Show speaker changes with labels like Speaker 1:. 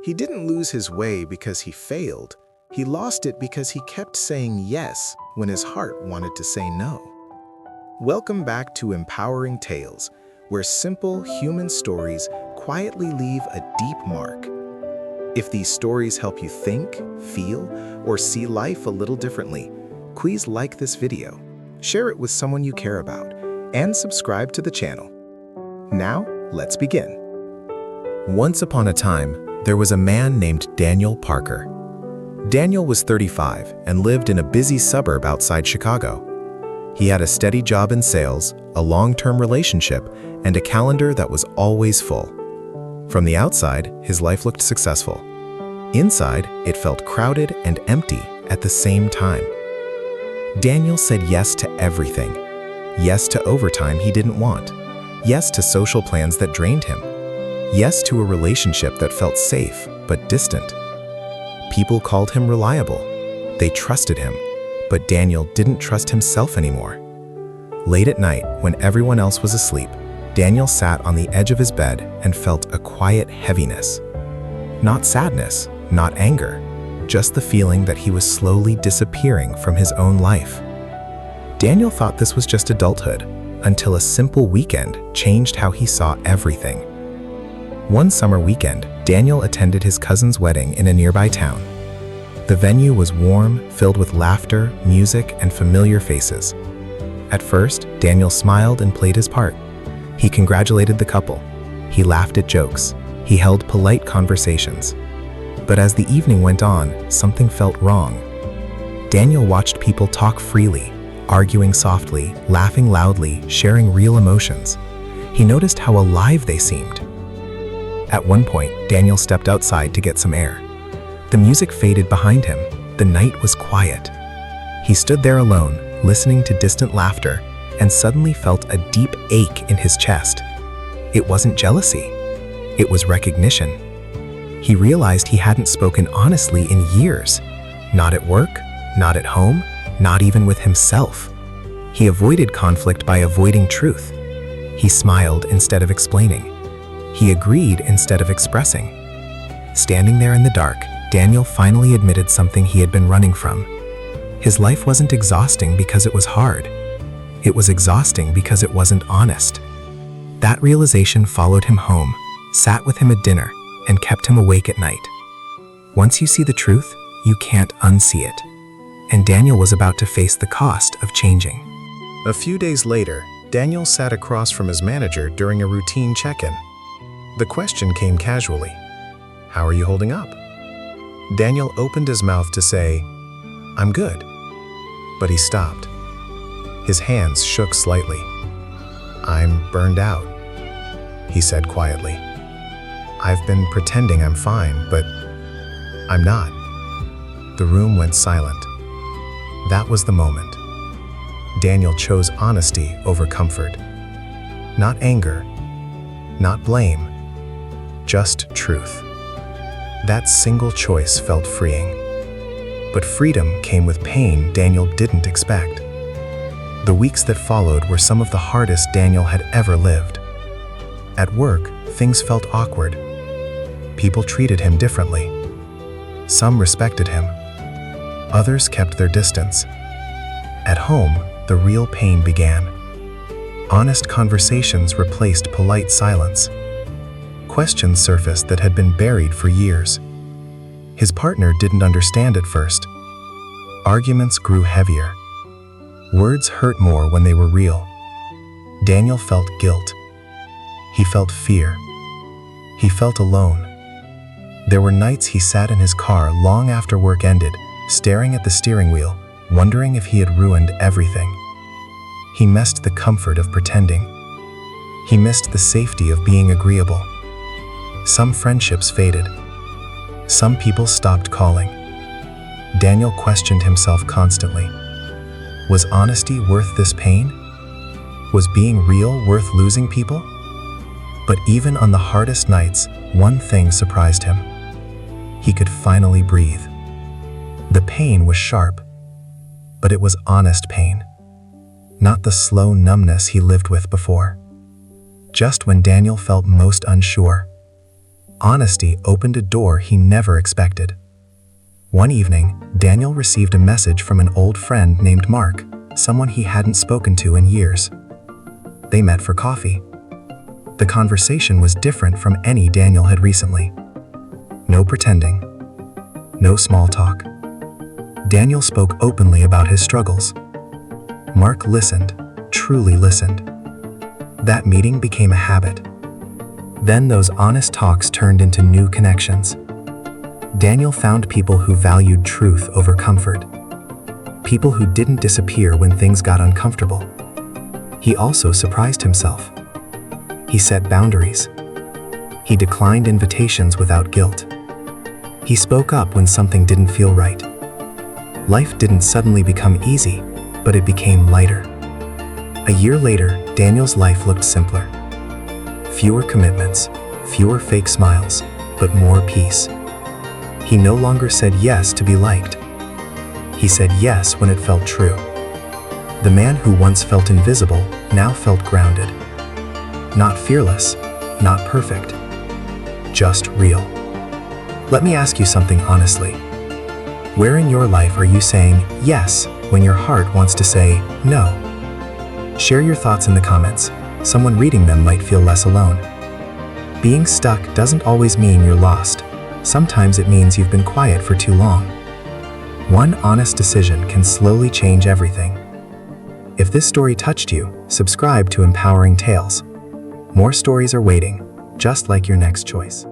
Speaker 1: He didn't lose his way because he failed. He lost it because he kept saying yes when his heart wanted to say no. Welcome back to Empowering Tales, where simple human stories quietly leave a deep mark. If these stories help you think, feel, or see life a little differently, please like this video, share it with someone you care about, and subscribe to the channel. Now, let's begin. Once upon a time, there was a man named Daniel Parker. Daniel was 35 and lived in a busy suburb outside Chicago. He had a steady job in sales, a long-term relationship, and a calendar that was always full. From the outside, his life looked successful. Inside, it felt crowded and empty at the same time. Daniel said yes to everything. Yes to overtime he didn't want. Yes to social plans that drained him. Yes to a relationship that felt safe but distant. People called him reliable. They trusted him, but Daniel didn't trust himself anymore. Late at night, when everyone else was asleep, Daniel sat on the edge of his bed and felt a quiet heaviness. Not sadness, not anger, just the feeling that he was slowly disappearing from his own life. Daniel thought this was just adulthood, until a simple weekend changed how he saw everything. One summer weekend, Daniel attended his cousin's wedding in a nearby town. The venue was warm, filled with laughter, music, and familiar faces. At first, Daniel smiled and played his part. He congratulated the couple. He laughed at jokes. He held polite conversations. But as the evening went on, something felt wrong. Daniel watched people talk freely, arguing softly, laughing loudly, sharing real emotions. He noticed how alive they seemed. At one point, Daniel stepped outside to get some air. The music faded behind him. The night was quiet. He stood there alone, listening to distant laughter, and suddenly felt a deep ache in his chest. It wasn't jealousy. It was recognition. He realized he hadn't spoken honestly in years. Not at work, not at home, not even with himself. He avoided conflict by avoiding truth. He smiled instead of explaining. He agreed instead of expressing. Standing there in the dark, Daniel finally admitted something he had been running from. His life wasn't exhausting because it was hard. It was exhausting because it wasn't honest. That realization followed him home, sat with him at dinner, and kept him awake at night. Once you see the truth, you can't unsee it. And Daniel was about to face the cost of changing. A few days later, Daniel sat across from his manager during a routine check-in. The question came casually. "How are you holding up?" Daniel opened his mouth to say, "I'm good." But he stopped. His hands shook slightly. "I'm burned out," he said quietly. "I've been pretending I'm fine, but I'm not." The room went silent. That was the moment. Daniel chose honesty over comfort. Not anger, not blame, just truth. That single choice felt freeing. But freedom came with pain Daniel didn't expect. The weeks that followed were some of the hardest Daniel had ever lived. At work, things felt awkward. People treated him differently. Some respected him. Others kept their distance. At home, the real pain began. Honest conversations replaced polite silence. Questions surfaced that had been buried for years. His partner didn't understand at first. Arguments grew heavier. Words hurt more when they were real. Daniel felt guilt. He felt fear. He felt alone. There were nights he sat in his car long after work ended, staring at the steering wheel, wondering if he had ruined everything. He missed the comfort of pretending. He missed the safety of being agreeable. Some friendships faded. Some people stopped calling. Daniel questioned himself constantly. Was honesty worth this pain? Was being real worth losing people? But even on the hardest nights, one thing surprised him. He could finally breathe. The pain was sharp, but it was honest pain. Not the slow numbness he lived with before. Just when Daniel felt most unsure,
Speaker 2: Honesty opened a door he never expected. One evening, Daniel received a message from an old friend named Mark, someone he hadn't spoken to in years. They met for coffee. The conversation was different from any Daniel had recently. No pretending. No small talk. Daniel spoke openly about his struggles. Mark listened, truly listened. That meeting became a habit. Then those honest talks turned into new connections. Daniel found people who valued truth over comfort. People who didn't disappear when things got uncomfortable. He also surprised himself. He set boundaries. He declined invitations without guilt. He spoke up when something didn't feel right. Life didn't suddenly become easy, but it became lighter. A year later, Daniel's life looked simpler. Fewer commitments, fewer fake smiles, but more peace. He no longer said yes to be liked. He said yes when it felt true. The man who once felt invisible now felt grounded. Not fearless, not perfect, just real. Let me ask you something honestly. Where in your life are you saying yes when your heart wants to say no? Share your thoughts in the comments. Someone reading them might feel less alone. Being stuck doesn't always mean you're lost. Sometimes it means you've been quiet for too long. One honest decision can slowly change everything. If this story touched you, subscribe to Empowering Tales. More stories are waiting, just like your next choice.